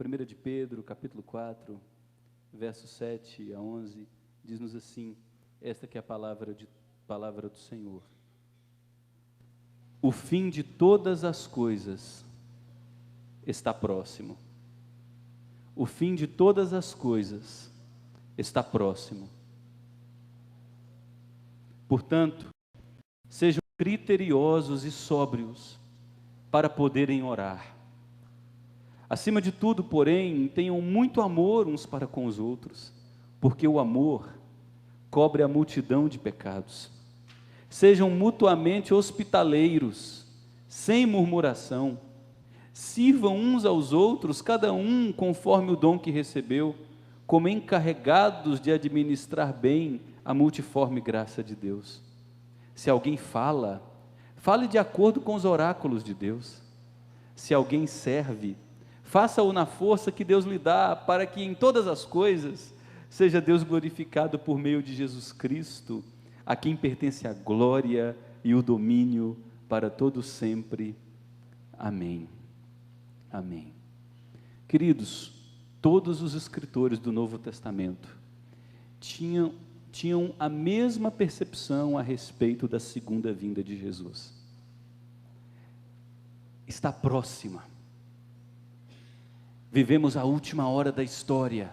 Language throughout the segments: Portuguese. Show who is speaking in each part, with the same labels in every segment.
Speaker 1: 1 de Pedro, capítulo 4, versos 7 a 11, diz-nos assim, esta que é a palavra do Senhor. O fim de todas as coisas está próximo. O fim de todas as coisas está próximo. Portanto, sejam criteriosos e sóbrios para poderem orar. Acima de tudo, porém, tenham muito amor uns para com os outros, porque o amor cobre a multidão de pecados. Sejam mutuamente hospitaleiros, sem murmuração. Sirvam uns aos outros, cada um conforme o dom que recebeu, como encarregados de administrar bem a multiforme graça de Deus. Se alguém fale de acordo com os oráculos de Deus. Se alguém serve, faça-o na força que Deus lhe dá, para que em todas as coisas seja Deus glorificado por meio de Jesus Cristo, a quem pertence a glória e o domínio para todo sempre. Amém. Amém. Queridos, todos os escritores do Novo Testamento tinham a mesma percepção a respeito da segunda vinda de Jesus. Está próxima. Vivemos a última hora da história.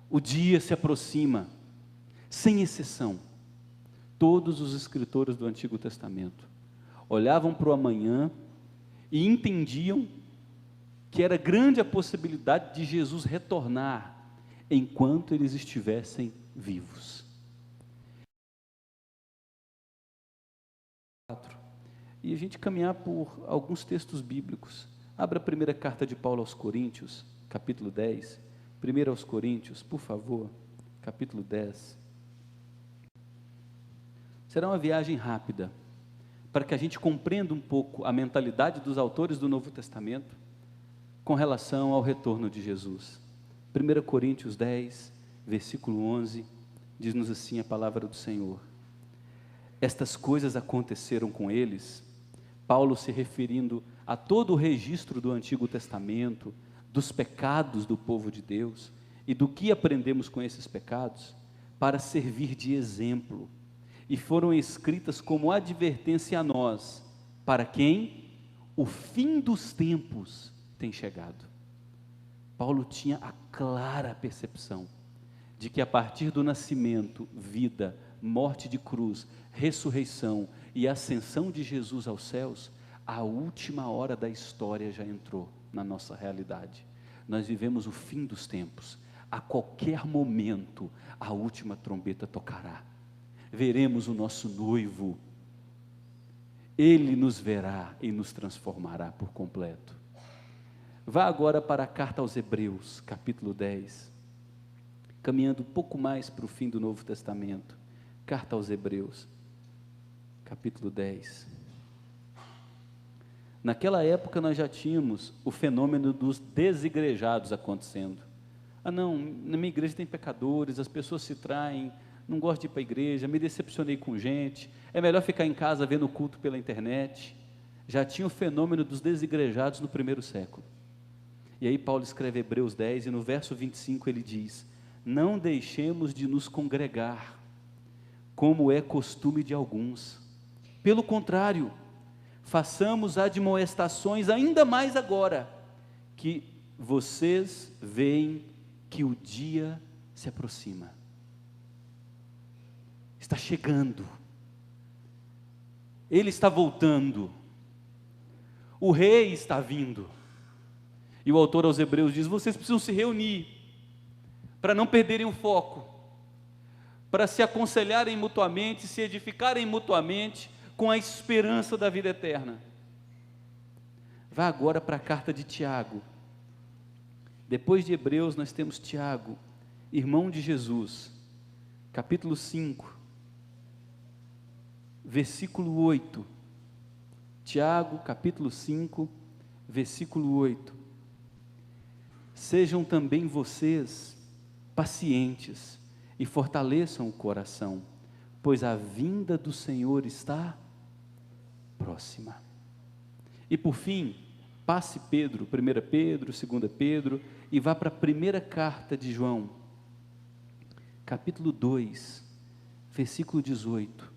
Speaker 1: O dia se aproxima, sem exceção. Todos os escritores do Antigo Testamento olhavam para o amanhã e entendiam que era grande a possibilidade de Jesus retornar enquanto eles estivessem vivos. E a gente caminhar por alguns textos bíblicos. Abra a primeira carta de Paulo aos Coríntios, capítulo 10. 1 aos Coríntios, por favor, capítulo 10. Será uma viagem rápida, para que a gente compreenda um pouco a mentalidade dos autores do Novo Testamento com relação ao retorno de Jesus. 1 Coríntios 10, versículo 11, diz-nos assim a palavra do Senhor. Estas coisas aconteceram com eles, Paulo se referindo a todo o registro do Antigo Testamento, dos pecados do povo de Deus, e do que aprendemos com esses pecados, para servir de exemplo, e foram escritas como advertência a nós, para quem o fim dos tempos tem chegado. Paulo tinha a clara percepção de que a partir do nascimento, vida, morte de cruz, ressurreição e ascensão de Jesus aos céus, a última hora da história já entrou na nossa realidade. Nós vivemos o fim dos tempos. A qualquer momento a última trombeta tocará. Veremos o nosso noivo. Ele nos verá e nos transformará por completo. Vá agora para a carta aos Hebreus, capítulo 10, caminhando um pouco mais para o fim do Novo Testamento. Carta aos Hebreus, capítulo 10. Naquela época nós já tínhamos o fenômeno dos desigrejados acontecendo. Ah não, na minha igreja tem pecadores, as pessoas se traem, não gosto de ir para a igreja, me decepcionei com gente, é melhor ficar em casa vendo o culto pela internet. Já tinha o fenômeno dos desigrejados no primeiro século. E aí Paulo escreve Hebreus 10 e no verso 25 ele diz: não deixemos de nos congregar, como é costume de alguns. Pelo contrário, façamos admoestações ainda mais agora, que vocês veem que o dia se aproxima. Está chegando. Ele está voltando. O rei está vindo. E o autor aos Hebreus diz: vocês precisam se reunir, para não perderem o foco, para se aconselharem mutuamente, se edificarem mutuamente, com a esperança da vida eterna. Vá agora para a carta de Tiago. Depois de Hebreus nós temos Tiago, irmão de Jesus, capítulo 5, versículo 8. Tiago, capítulo 5, versículo 8. Sejam também vocês pacientes e fortaleçam o coração, pois a vinda do Senhor está próxima. E por fim, Passe Pedro, 1 Pedro, 2 Pedro, e vá para a primeira carta de João, capítulo 2, versículo 18.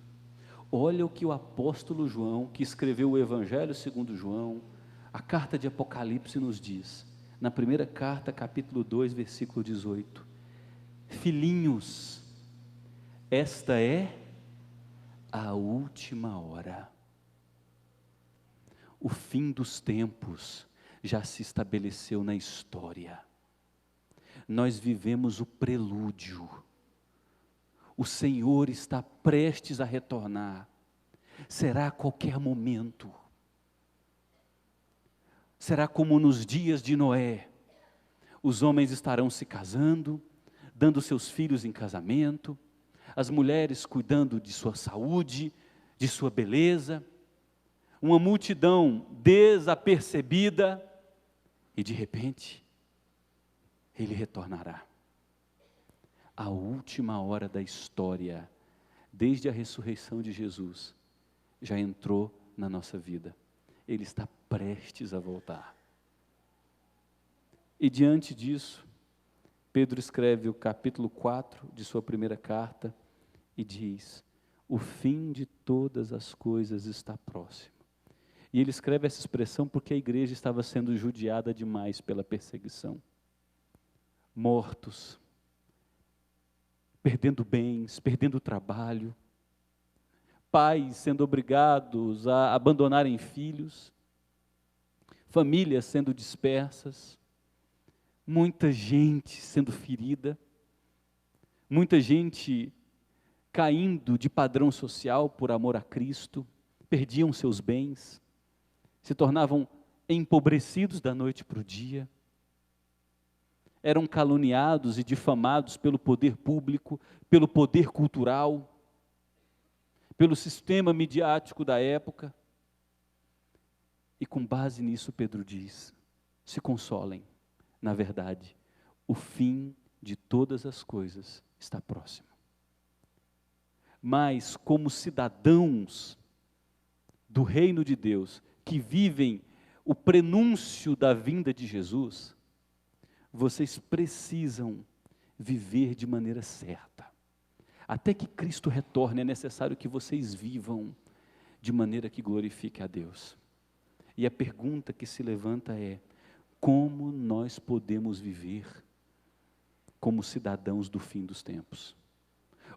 Speaker 1: Olha o que o apóstolo João, que escreveu o Evangelho segundo João, a carta de Apocalipse nos diz, na primeira carta, capítulo 2, versículo 18: filhinhos, esta é a última hora. O fim dos tempos já se estabeleceu na história. Nós vivemos o prelúdio. O Senhor está prestes a retornar. Será a qualquer momento. Será como nos dias de Noé. Os homens estarão se casando, dando seus filhos em casamento, as mulheres cuidando de sua saúde, de sua beleza, uma multidão desapercebida, e de repente, Ele retornará. A última hora da história, desde a ressurreição de Jesus, já entrou na nossa vida. Ele está prestes a voltar. E diante disso, Pedro escreve o capítulo 4 de sua primeira carta e diz: o fim de todas as coisas está próximo. E ele escreve essa expressão porque a igreja estava sendo judiada demais pela perseguição. Mortos, perdendo bens, perdendo trabalho, pais sendo obrigados a abandonarem filhos, famílias sendo dispersas, muita gente sendo ferida, muita gente caindo de padrão social por amor a Cristo, perdiam seus bens, se tornavam empobrecidos da noite para o dia, eram caluniados e difamados pelo poder público, pelo poder cultural, pelo sistema midiático da época. E com base nisso Pedro diz: se consolem, na verdade, o fim de todas as coisas está próximo. Mas como cidadãos do reino de Deus, que vivem o prenúncio da vinda de Jesus, vocês precisam viver de maneira certa. Até que Cristo retorne, é necessário que vocês vivam de maneira que glorifique a Deus. E a pergunta que se levanta é: como nós podemos viver como cidadãos do fim dos tempos?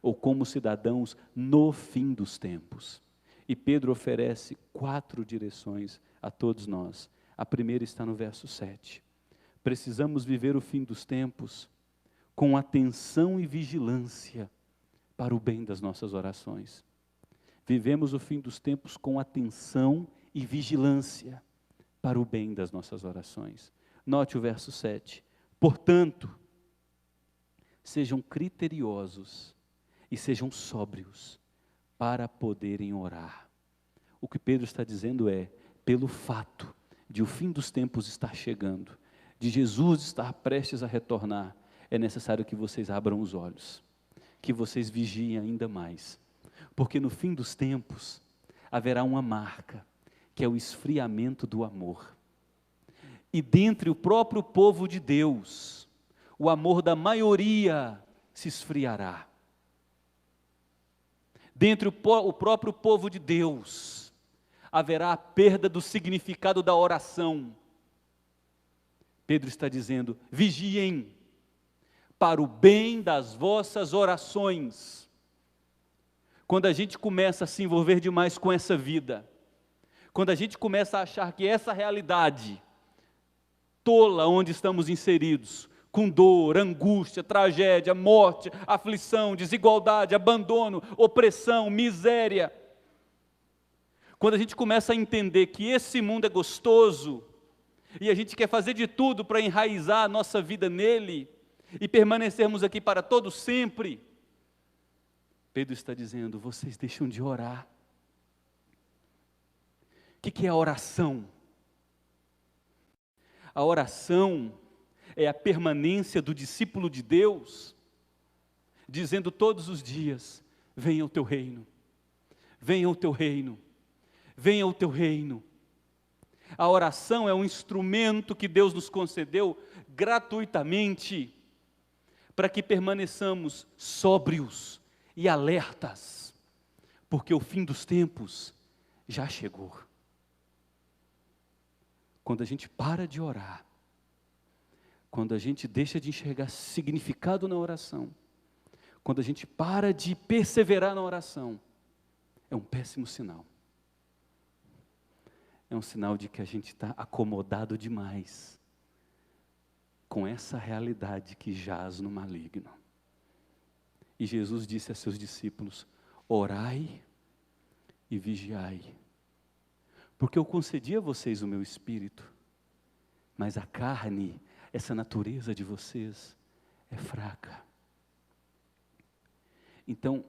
Speaker 1: Ou como cidadãos no fim dos tempos? E Pedro oferece 4 direções a todos nós. A primeira está no verso 7. Precisamos viver o fim dos tempos com atenção e vigilância para o bem das nossas orações. Vivemos o fim dos tempos com atenção e vigilância para o bem das nossas orações. Note o verso 7. Portanto, sejam criteriosos e sejam sóbrios para poderem orar. O que Pedro está dizendo é, pelo fato de o fim dos tempos estar chegando, de Jesus estar prestes a retornar, é necessário que vocês abram os olhos, que vocês vigiem ainda mais, porque no fim dos tempos haverá uma marca, que é o esfriamento do amor. E dentre o próprio povo de Deus, o amor da maioria se esfriará. Dentre o próprio povo de Deus, haverá a perda do significado da oração. Pedro está dizendo: vigiem para o bem das vossas orações. Quando a gente começa a se envolver demais com essa vida, quando a gente começa a achar que essa realidade tola onde estamos inseridos, com dor, angústia, tragédia, morte, aflição, desigualdade, abandono, opressão, miséria. Quando a gente começa a entender que esse mundo é gostoso, e a gente quer fazer de tudo para enraizar a nossa vida nele, e permanecermos aqui para todo sempre, Pedro está dizendo: vocês deixam de orar. O que é a oração? A oração é a permanência do discípulo de Deus, dizendo todos os dias: venha o teu reino, venha o teu reino, venha o teu reino. A oração é um instrumento que Deus nos concedeu gratuitamente para que permaneçamos sóbrios e alertas, porque o fim dos tempos já chegou. Quando a gente para de orar, quando a gente deixa de enxergar significado na oração, quando a gente para de perseverar na oração, é um péssimo sinal. É um sinal de que a gente está acomodado demais com essa realidade que jaz no maligno. E Jesus disse a seus discípulos: orai e vigiai, porque eu concedi a vocês o meu espírito, mas a carne, essa natureza de vocês, é fraca. Então,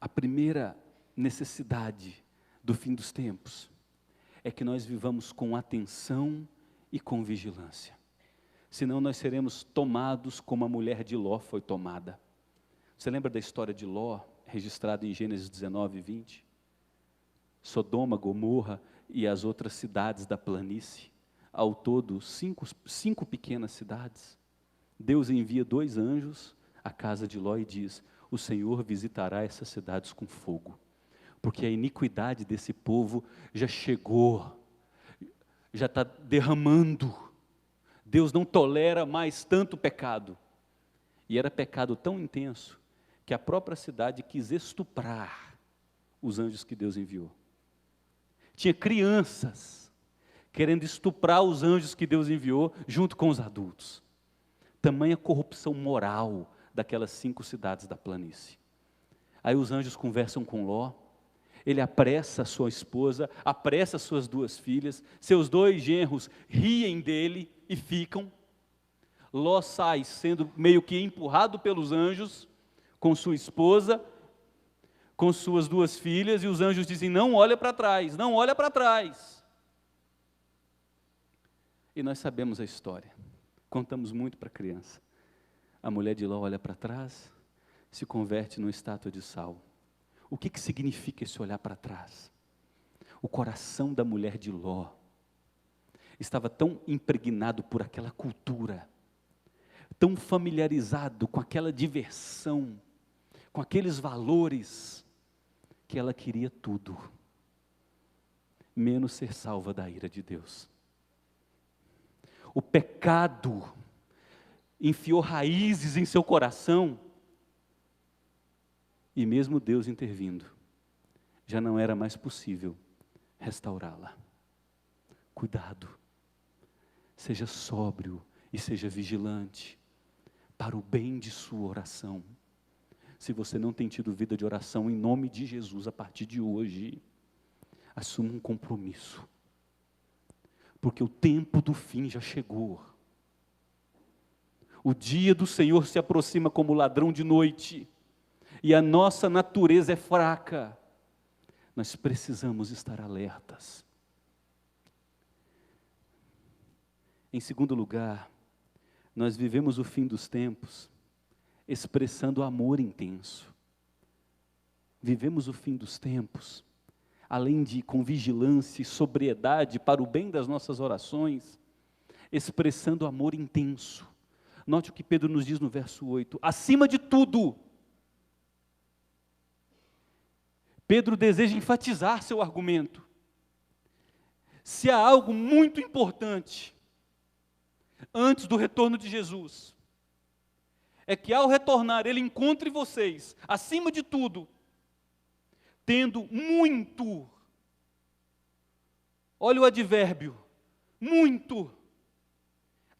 Speaker 1: a primeira necessidade do fim dos tempos é que nós vivamos com atenção e com vigilância. Senão nós seremos tomados como a mulher de Ló foi tomada. Você lembra da história de Ló, registrada em Gênesis 19, 20? Sodoma, Gomorra e as outras cidades da planície, ao todo cinco pequenas cidades. Deus envia 2 anjos à casa de Ló e diz: o Senhor visitará essas cidades com fogo, porque a iniquidade desse povo já chegou, já está derramando. Deus não tolera mais tanto pecado. E era pecado tão intenso que a própria cidade quis estuprar os anjos que Deus enviou. Tinha crianças querendo estuprar os anjos que Deus enviou junto com os adultos. Tamanha corrupção moral daquelas 5 cidades da planície. Aí os anjos conversam com Ló, ele apressa a sua esposa, apressa suas 2 filhas, seus 2 genros riem dele e ficam. Ló sai sendo meio que empurrado pelos anjos, com sua esposa, com suas 2 filhas, e os anjos dizem: não olha para trás, não olha para trás. E nós sabemos a história, contamos muito para a criança. A mulher de Ló olha para trás, se converte numa estátua de sal. O que significa esse olhar para trás? O coração da mulher de Ló estava tão impregnado por aquela cultura, tão familiarizado com aquela diversão, com aqueles valores, que ela queria tudo, menos ser salva da ira de Deus. O pecado enfiou raízes em seu coração, e mesmo Deus intervindo, já não era mais possível restaurá-la. Cuidado, seja sóbrio e seja vigilante, para o bem de sua oração. Se você não tem tido vida de oração, em nome de Jesus, a partir de hoje, assuma um compromisso, porque o tempo do fim já chegou. O dia do Senhor se aproxima como ladrão de noite, e a nossa natureza é fraca. Nós precisamos estar alertas. Em segundo lugar, nós vivemos o fim dos tempos expressando amor intenso. Vivemos o fim dos tempos, além de com vigilância e sobriedade para o bem das nossas orações, expressando amor intenso. Note o que Pedro nos diz no verso 8: acima de tudo, Pedro deseja enfatizar seu argumento. Se há algo muito importante antes do retorno de Jesus, é que ao retornar Ele encontre vocês, acima de tudo, tendo muito, olha o advérbio, muito,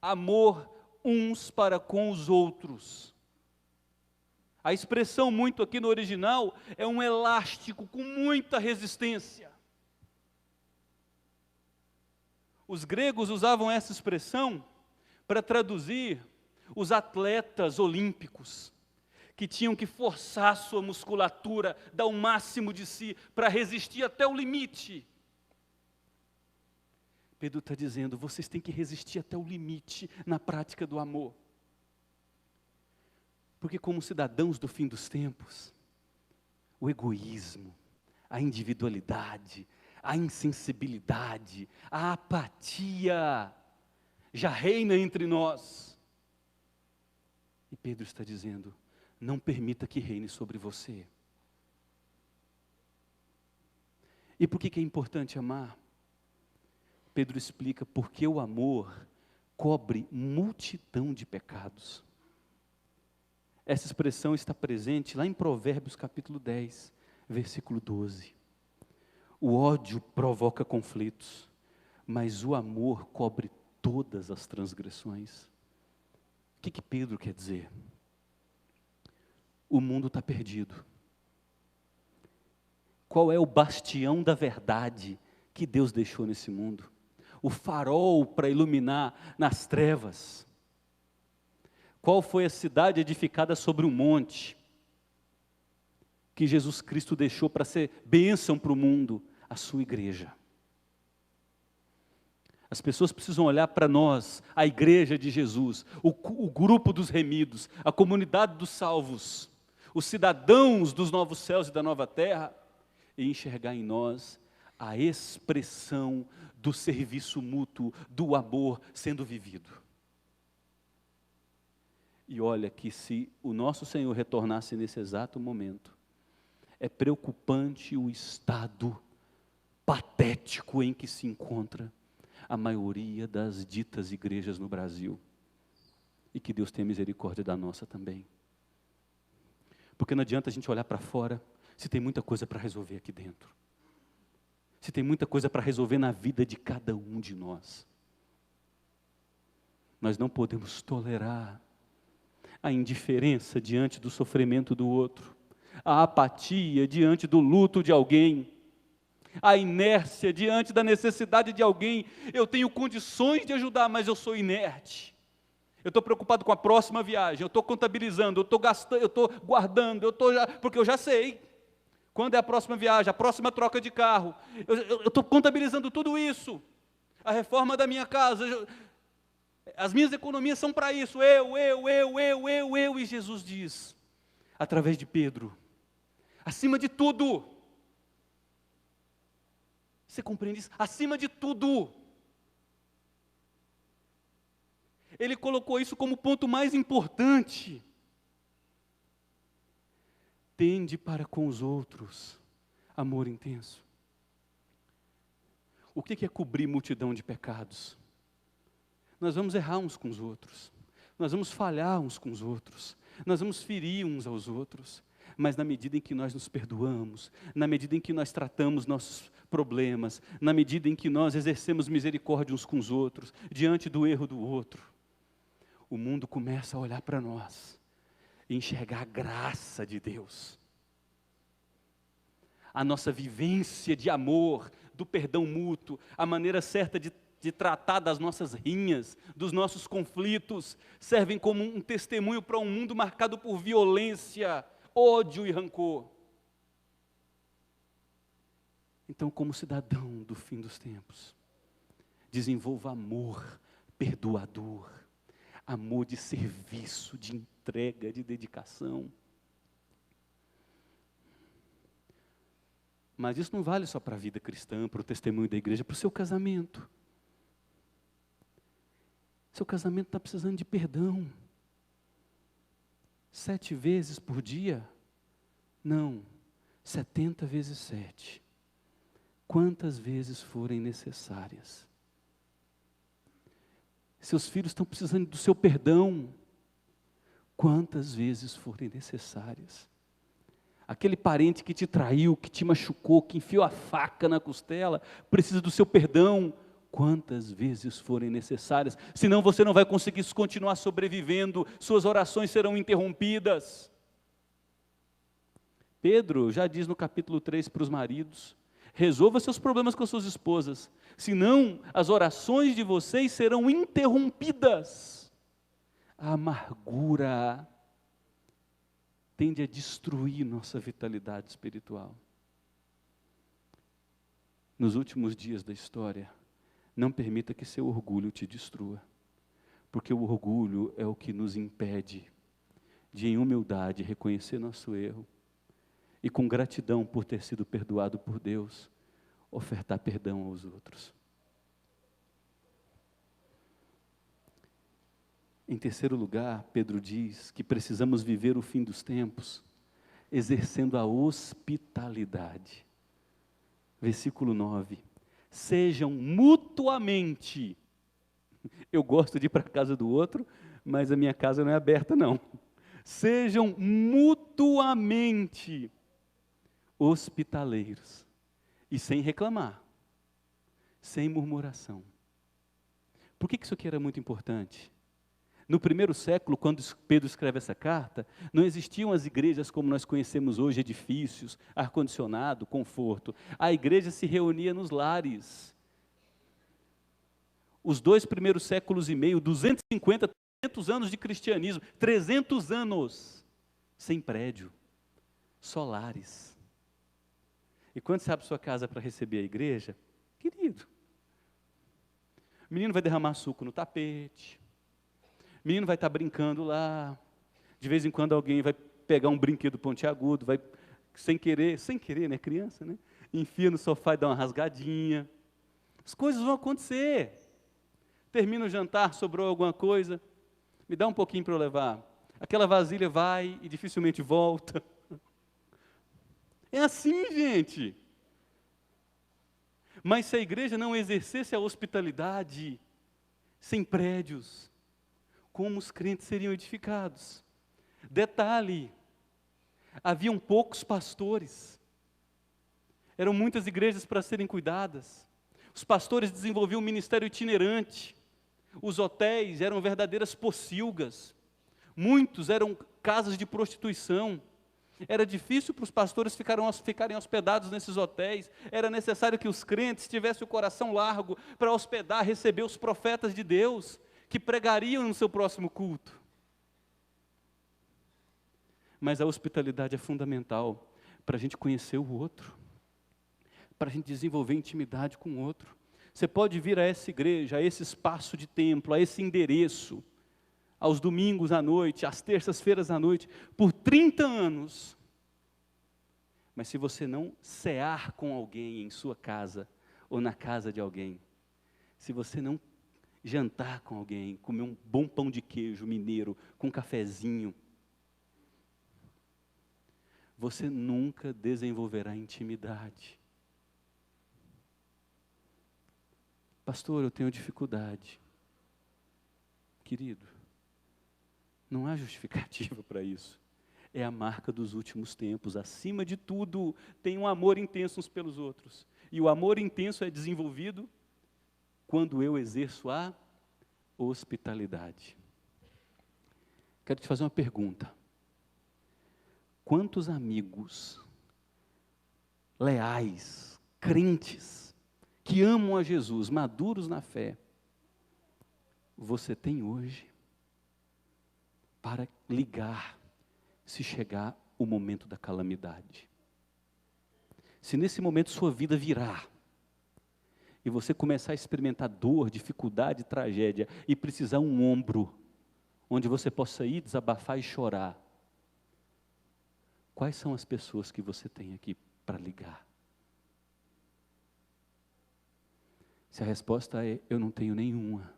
Speaker 1: amor uns para com os outros. A expressão muito aqui no original é um elástico com muita resistência. Os gregos usavam essa expressão para traduzir os atletas olímpicos, que tinham que forçar sua musculatura, dar o máximo de si, para resistir até o limite. Pedro está dizendo: vocês têm que resistir até o limite na prática do amor. Porque como cidadãos do fim dos tempos, o egoísmo, a individualidade, a insensibilidade, a apatia já reina entre nós. E Pedro está dizendo: não permita que reine sobre você. E por que é importante amar? Pedro explica: porque o amor cobre multidão de pecados. Essa expressão está presente lá em Provérbios capítulo 10, versículo 12. O ódio provoca conflitos, mas o amor cobre todas as transgressões. O que Pedro quer dizer? O mundo está perdido. Qual é o bastião da verdade que Deus deixou nesse mundo? O farol para iluminar nas trevas. Qual foi a cidade edificada sobre um monte que Jesus Cristo deixou para ser bênção para o mundo? A sua igreja. As pessoas precisam olhar para nós, a igreja de Jesus, o grupo dos remidos, a comunidade dos salvos, os cidadãos dos novos céus e da nova terra, e enxergar em nós a expressão do serviço mútuo, do amor sendo vivido. E olha que se o nosso Senhor retornasse nesse exato momento, é preocupante o estado patético em que se encontra a maioria das ditas igrejas no Brasil. E que Deus tenha misericórdia da nossa também. Porque não adianta a gente olhar para fora, se tem muita coisa para resolver aqui dentro. Se tem muita coisa para resolver na vida de cada um de nós. Nós não podemos tolerar a indiferença diante do sofrimento do outro, a apatia diante do luto de alguém, a inércia diante da necessidade de alguém. Eu tenho condições de ajudar, mas eu sou inerte. Eu estou preocupado com a próxima viagem, eu estou contabilizando, eu estou gastando, eu estou guardando, porque eu já sei quando é a próxima viagem, a próxima troca de carro. Eu estou contabilizando tudo isso. A reforma da minha casa, as minhas economias são para isso. E Jesus diz, através de Pedro: acima de tudo, você compreende isso? Acima de tudo. Ele colocou isso como ponto mais importante. Tende para com os outros amor intenso. O que é cobrir multidão de pecados? Nós vamos errar uns com os outros, nós vamos falhar uns com os outros, nós vamos ferir uns aos outros, mas na medida em que nós nos perdoamos, na medida em que nós tratamos nossos problemas, na medida em que nós exercemos misericórdia uns com os outros, diante do erro do outro, o mundo começa a olhar para nós e enxergar a graça de Deus. A nossa vivência de amor, do perdão mútuo, a maneira certa de tratar das nossas rinhas, dos nossos conflitos, servem como um testemunho para um mundo marcado por violência, ódio e rancor. Então, como cidadão do fim dos tempos, desenvolva amor perdoador, amor de serviço, de entrega, de dedicação. Mas isso não vale só para a vida cristã, para o testemunho da igreja, para o seu casamento. Seu casamento está precisando de perdão. 7 vezes por dia? Não, 70 vezes 7. Quantas vezes forem necessárias. Seus filhos estão precisando do seu perdão. Quantas vezes forem necessárias. Aquele parente que te traiu, que te machucou, que enfiou a faca na costela, precisa do seu perdão. Quantas vezes forem necessárias. Senão você não vai conseguir continuar sobrevivendo, suas orações serão interrompidas. Pedro já diz no capítulo 3 para os maridos: resolva seus problemas com as suas esposas, senão as orações de vocês serão interrompidas. A amargura tende a destruir nossa vitalidade espiritual. Nos últimos dias da história, não permita que seu orgulho te destrua, porque o orgulho é o que nos impede de, em humildade, reconhecer nosso erro e com gratidão por ter sido perdoado por Deus, ofertar perdão aos outros. Em terceiro lugar, Pedro diz que precisamos viver o fim dos tempos, exercendo a hospitalidade. Versículo 9. Sejam mutuamente. Eu gosto de ir para a casa do outro, mas a minha casa não é aberta, não. Sejam mutuamente hospitaleiros. E sem reclamar, sem murmuração. Por que isso aqui era muito importante? No primeiro século, quando Pedro escreve essa carta, não existiam as igrejas como nós conhecemos hoje, edifícios, ar-condicionado, conforto. A igreja se reunia nos lares. Os 2 primeiros séculos e meio, 250, 300 anos de cristianismo, 300 anos, sem prédio, só lares. E quando você abre sua casa para receber a igreja, querido, o menino vai derramar suco no tapete, o menino vai estar brincando lá, de vez em quando alguém vai pegar um brinquedo pontiagudo, vai, sem querer, né, criança, né? Enfia no sofá e dá uma rasgadinha. As coisas vão acontecer. Termina o jantar, sobrou alguma coisa, me dá um pouquinho para eu levar. Aquela vasilha vai e dificilmente volta. É assim, gente. Mas se a igreja não exercesse a hospitalidade, sem prédios, como os crentes seriam edificados? Detalhe, haviam poucos pastores, eram muitas igrejas para serem cuidadas, os pastores desenvolviam um ministério itinerante, os hotéis eram verdadeiras pocilgas, muitos eram casas de prostituição, era difícil para os pastores ficarem hospedados nesses hotéis, era necessário que os crentes tivessem o coração largo para hospedar, receber os profetas de Deus, que pregariam no seu próximo culto. Mas a hospitalidade é fundamental para a gente conhecer o outro, para a gente desenvolver intimidade com o outro. Você pode vir a essa igreja, a esse espaço de templo, a esse endereço, aos domingos à noite, às terças-feiras à noite, por 30 anos. Mas se você não cear com alguém em sua casa, ou na casa de alguém, se você não jantar com alguém, comer um bom pão de queijo mineiro, com um cafezinho, você nunca desenvolverá intimidade. Pastor, eu tenho dificuldade. Querido, não há justificativa para isso. É a marca dos últimos tempos. Acima de tudo, tem um amor intenso uns pelos outros. E o amor intenso é desenvolvido quando eu exerço a hospitalidade. Quero te fazer uma pergunta. Quantos amigos leais, crentes, que amam a Jesus, maduros na fé, você tem hoje para ligar se chegar o momento da calamidade? Se nesse momento sua vida virar e você começar a experimentar dor, dificuldade, tragédia e precisar um ombro onde você possa ir desabafar e chorar, quais são as pessoas que você tem aqui para ligar? Se a resposta é, eu não tenho nenhuma,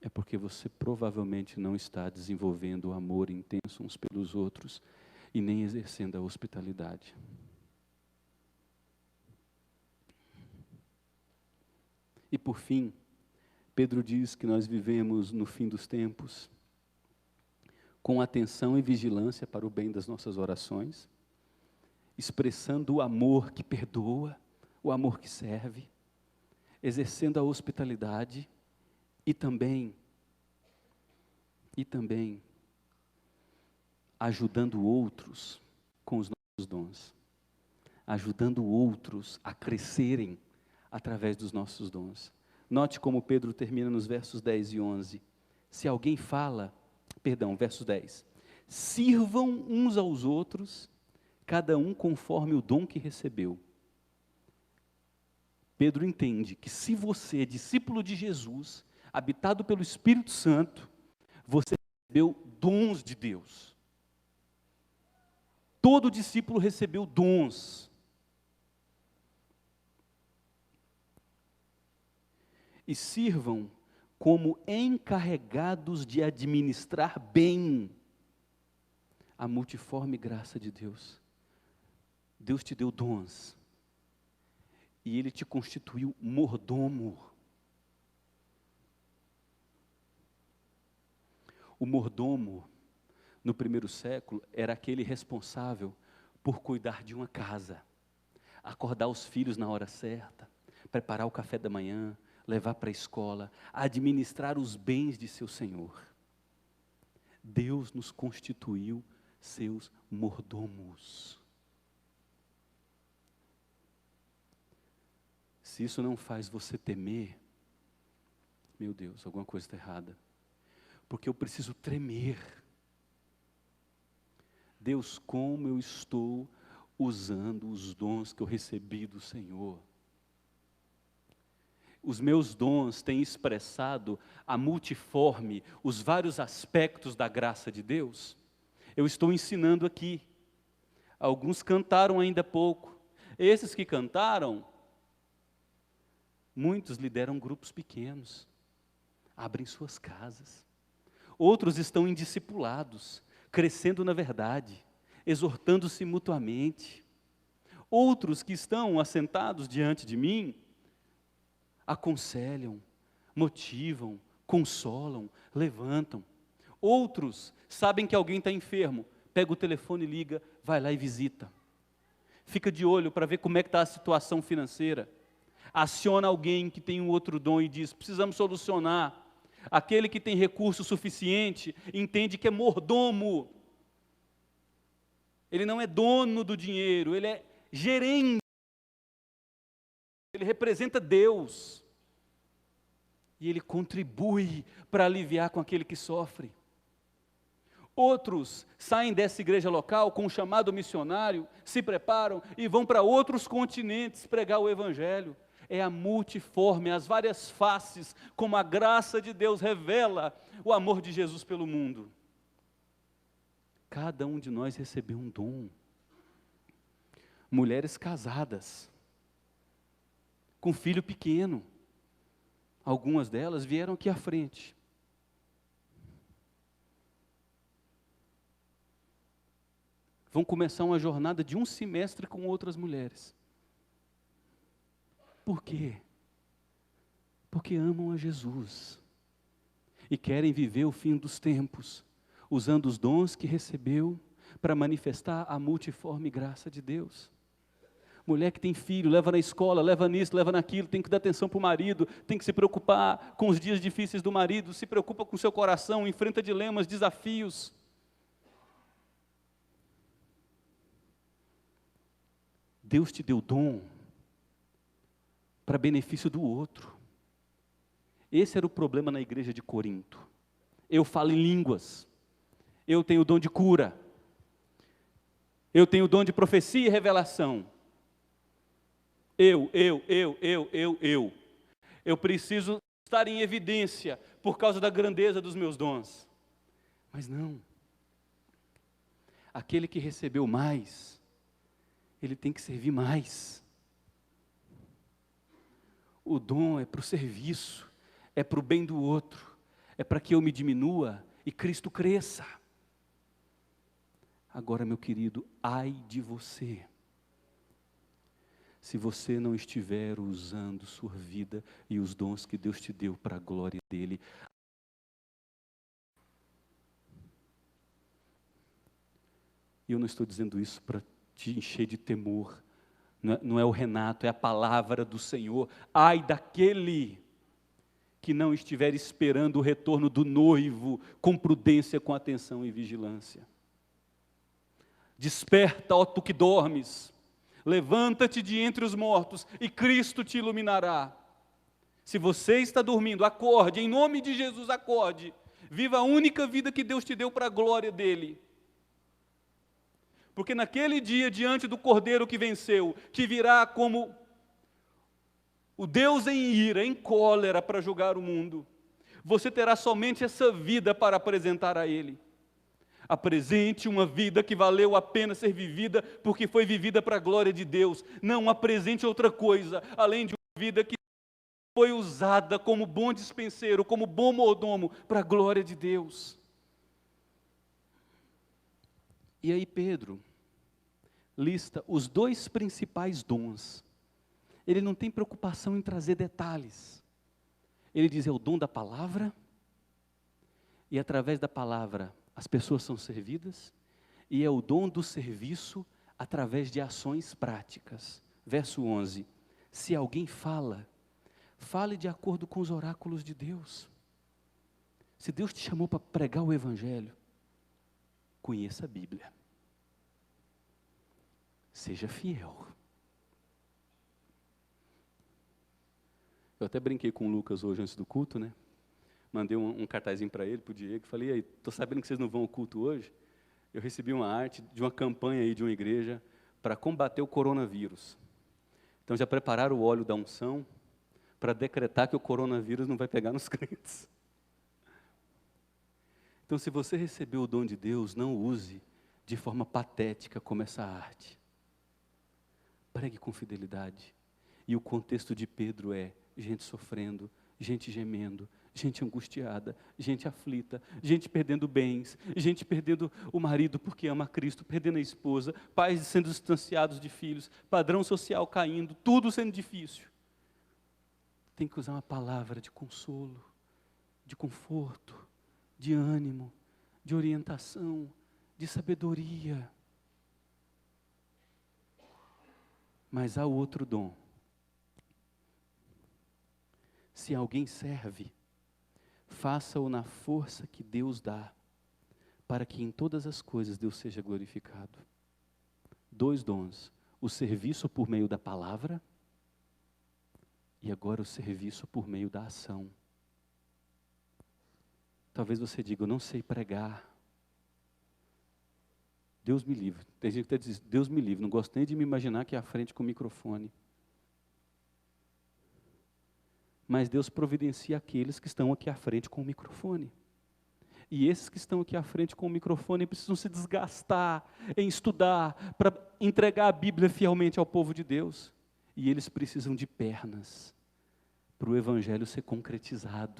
Speaker 1: é porque você provavelmente não está desenvolvendo o amor intenso uns pelos outros e nem exercendo a hospitalidade. E por fim, Pedro diz que nós vivemos no fim dos tempos, com atenção e vigilância para o bem das nossas orações, expressando o amor que perdoa, o amor que serve, exercendo a hospitalidade e também ajudando outros com os nossos dons, ajudando outros a crescerem através dos nossos dons. Note como Pedro termina nos versos 10 e 11. Verso 10. Sirvam uns aos outros, cada um conforme o dom que recebeu. Pedro entende que se você é discípulo de Jesus, habitado pelo Espírito Santo, você recebeu dons de Deus. Todo discípulo recebeu dons. e sirvam como encarregados de administrar bem a multiforme graça de Deus. Deus te deu dons, e Ele te constituiu mordomo. O mordomo, no primeiro século, era aquele responsável por cuidar de uma casa, acordar os filhos na hora certa, preparar o café da manhã, levar para a escola, administrar os bens de seu senhor. Deus nos constituiu seus mordomos. Se isso não faz você temer, meu Deus, alguma coisa está errada. Porque eu preciso tremer. Deus, como eu estou usando os dons que eu recebi do Senhor? Os meus dons têm expressado a multiforme, os vários aspectos da graça de Deus? Eu estou ensinando aqui. Alguns cantaram ainda há pouco. Esses que cantaram, muitos lideram grupos pequenos, abrem suas casas. Outros estão em discipulados, crescendo na verdade, exortando-se mutuamente. Outros que estão assentados diante de mim, aconselham, motivam, consolam, levantam. Outros sabem que alguém está enfermo, pega o telefone e liga, vai lá e visita. Fica de olho para ver como é que está a situação financeira. Aciona alguém que tem um outro dom e diz, precisamos solucionar. Aquele que tem recurso suficiente, entende que é mordomo. Ele não é dono do dinheiro, ele é gerente. Ele representa Deus. E ele contribui para aliviar com aquele que sofre. Outros saem dessa igreja local com um chamado missionário, se preparam e vão para outros continentes pregar o evangelho. É a multiforme, as várias faces, como a graça de Deus revela o amor de Jesus pelo mundo. Cada um de nós recebeu um dom. Mulheres casadas, com filho pequeno, algumas delas vieram aqui à frente. Vão começar uma jornada de um semestre com outras mulheres. Por quê? Porque amam a Jesus e querem viver o fim dos tempos, usando os dons que recebeu para manifestar a multiforme graça de Deus. Mulher que tem filho, leva na escola, leva nisso, leva naquilo, tem que dar atenção para o marido, tem que se preocupar com os dias difíceis do marido, se preocupa com o seu coração, enfrenta dilemas, desafios. Deus te deu dom para benefício do outro. Esse era o problema na igreja de Corinto. Eu falo em línguas, eu tenho o dom de cura, eu tenho o dom de profecia e revelação. Eu preciso estar em evidência por causa da grandeza dos meus dons. Mas não. Aquele que recebeu mais, ele tem que servir mais. O dom é para o serviço, é para o bem do outro, é para que eu me diminua e Cristo cresça. Agora, meu querido, ai de você, se você não estiver usando sua vida e os dons que Deus te deu para a glória dEle. E eu não estou dizendo isso para te encher de temor, não é o Renato, é a palavra do Senhor. Ai daquele que não estiver esperando o retorno do noivo com prudência, com atenção e vigilância. Desperta, ó tu que dormes, levanta-te de entre os mortos e Cristo te iluminará. Se você está dormindo, acorde, em nome de Jesus, acorde. Viva a única vida que Deus te deu para a glória dEle. Porque naquele dia, diante do Cordeiro que venceu, que virá como o Deus em ira, em cólera para julgar o mundo, você terá somente essa vida para apresentar a Ele. Apresente uma vida que valeu a pena ser vivida, porque foi vivida para a glória de Deus. Não apresente outra coisa, além de uma vida que foi usada como bom dispenseiro, como bom mordomo, para a glória de Deus. E aí Pedro lista os dois principais dons. Ele não tem preocupação em trazer detalhes. Ele diz, é o dom da palavra, e através da palavra as pessoas são servidas, e é o dom do serviço através de ações práticas. Verso 11, se alguém fala, fale de acordo com os oráculos de Deus. Se Deus te chamou para pregar o Evangelho, conheça a Bíblia. Seja fiel. Eu até brinquei com o Lucas hoje antes do culto, né? Mandei um cartazinho para ele, para o Diego, falei, aí, estou sabendo que vocês não vão ao culto hoje. Eu recebi uma arte de uma campanha aí de uma igreja para combater o coronavírus. Então já prepararam o óleo da unção para decretar que o coronavírus não vai pegar nos crentes. Então se você recebeu o dom de Deus, não use de forma patética como essa arte. Pregue com fidelidade. E o contexto de Pedro é gente sofrendo, gente gemendo, gente angustiada, gente aflita, gente perdendo bens, gente perdendo o marido porque ama Cristo, perdendo a esposa, pais sendo distanciados de filhos, padrão social caindo, tudo sendo difícil. Tem que usar uma palavra de consolo, de conforto, de ânimo, de orientação, de sabedoria. Mas há outro dom. Se alguém serve, faça-o na força que Deus dá, para que em todas as coisas Deus seja glorificado. Dois dons, o serviço por meio da palavra, e agora o serviço por meio da ação. Talvez você diga, eu não sei pregar. Deus me livre. Tem gente que até diz, Deus me livre, não gosto nem de me imaginar aqui à frente com o microfone. Mas Deus providencia aqueles que estão aqui à frente com o microfone. E esses que estão aqui à frente com o microfone precisam se desgastar em estudar, para entregar a Bíblia fielmente ao povo de Deus. E eles precisam de pernas, para o Evangelho ser concretizado.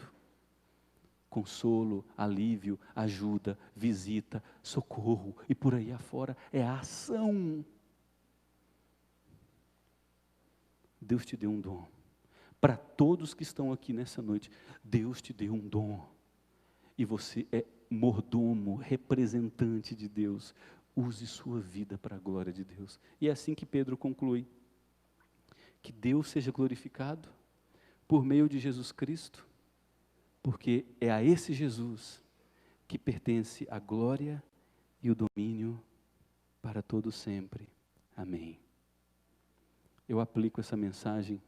Speaker 1: Consolo, alívio, ajuda, visita, socorro, e por aí afora, é a ação. Deus te deu um dom. Para todos que estão aqui nessa noite, Deus te deu um dom. E você é mordomo, representante de Deus. Use sua vida para a glória de Deus. E é assim que Pedro conclui. Que Deus seja glorificado por meio de Jesus Cristo, porque é a esse Jesus que pertence a glória e o domínio para todo sempre. Amém. Eu aplico essa mensagem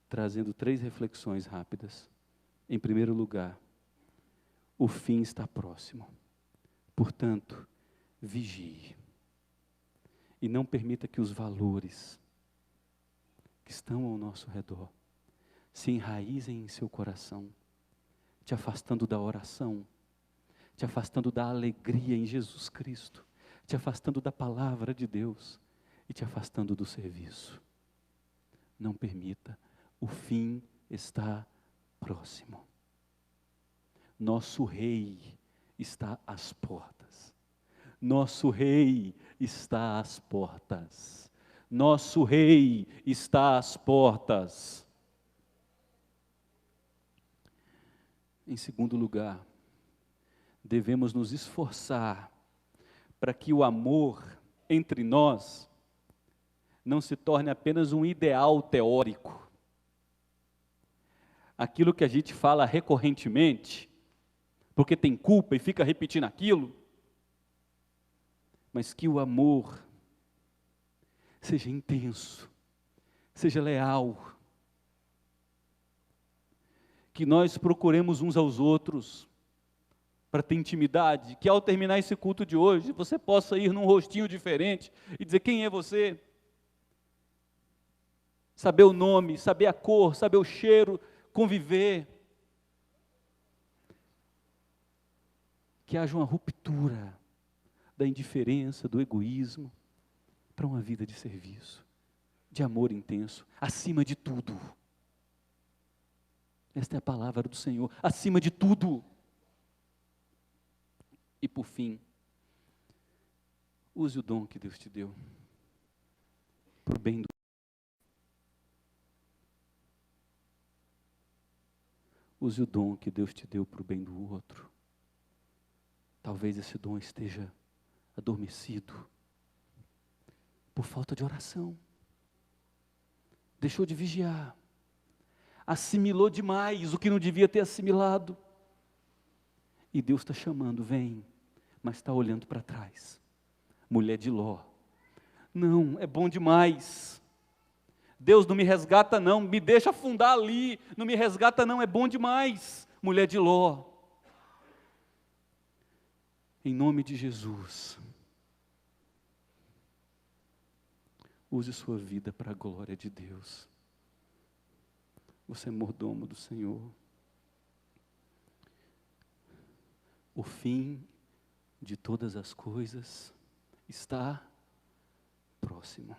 Speaker 1: trazendo 3 reflexões rápidas. Em primeiro lugar, o fim está próximo. Portanto, vigie. E não permita que os valores que estão ao nosso redor se enraizem em seu coração, te afastando da oração, te afastando da alegria em Jesus Cristo, te afastando da palavra de Deus e te afastando do serviço. Não permita. O fim está próximo. Nosso Rei está às portas. Nosso Rei está às portas. Nosso Rei está às portas. Em segundo lugar, devemos nos esforçar para que o amor entre nós não se torne apenas um ideal teórico. Aquilo que a gente fala recorrentemente, porque tem culpa e fica repetindo aquilo, mas que o amor seja intenso, seja leal, que nós procuremos uns aos outros para ter intimidade, que ao terminar esse culto de hoje, você possa ir num rostinho diferente e dizer quem é você, saber o nome, saber a cor, saber o cheiro, conviver, que haja uma ruptura da indiferença, do egoísmo, para uma vida de serviço, de amor intenso, acima de tudo, Esta é a palavra do Senhor, acima de tudo. E por fim, use o dom que Deus te deu, para o bem do Use o dom que Deus te deu para o bem do outro. Talvez esse dom esteja adormecido por falta de oração. Deixou de vigiar. Assimilou demais o que não devia ter assimilado. E Deus está chamando, vem, mas está olhando para trás. Mulher de Ló. Não, é bom demais. Deus não me resgata não, me deixa afundar ali, não me resgata não, é bom demais, mulher de Ló. Em nome de Jesus, use sua vida para a glória de Deus. Você é mordomo do Senhor. O fim de todas as coisas está próximo.